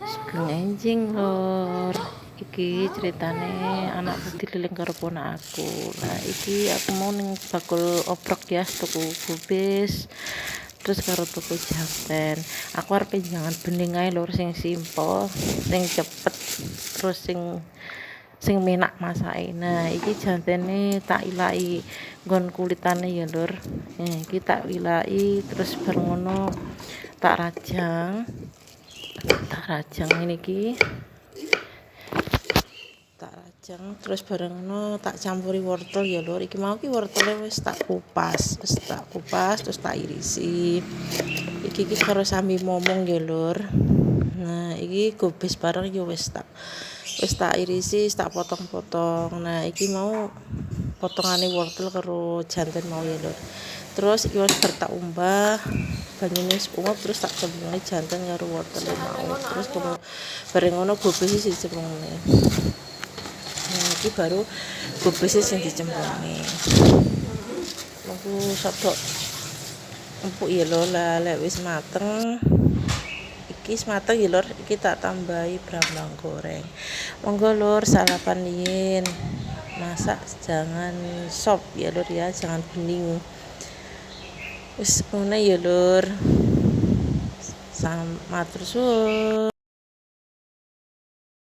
Sugeng enjing lur. Iki ceritane anakku dililing karo ponakku. Nah, iki aku mau ning bakul oprok ya, tuku kubis. Terus karo tuku jamten. Aku arep jangan bening ae lur sing simpel, sing cepet, terus sing menak masake. Nah, iki jantene tak ilaki nggon kulitane ya lur. Iki tak ilaki terus bar ngono tak rajang ngene iki. Tak rajang terus bareng ngono tak campuri wortel ya lur. Iki mau ki wortele wis tak kupas terus tak irisi. Iki karo sambi momong ya lur. Nah, iki gobes bareng ya wis tak irisi, tak potong-potong. Nah, iki mau potongane wortel karo janten mau ya lur. Terus iki wis tak umbah banyune wis uwep terus tak cemplungi janten karo wortel mau. Terus bareng ngono gobes dicemplungne. Nah, iki baru gobes sing dicemplungne. Mengko sodok empuk ya lho, lek wis mateng. Iki wis mateng ya lur, iki tak tambahi brambang goreng. Monggo lur sarapan yin. Masak jangan sop ya lur ya, jangan bening. Wis ngono ya lur. Matur suwun.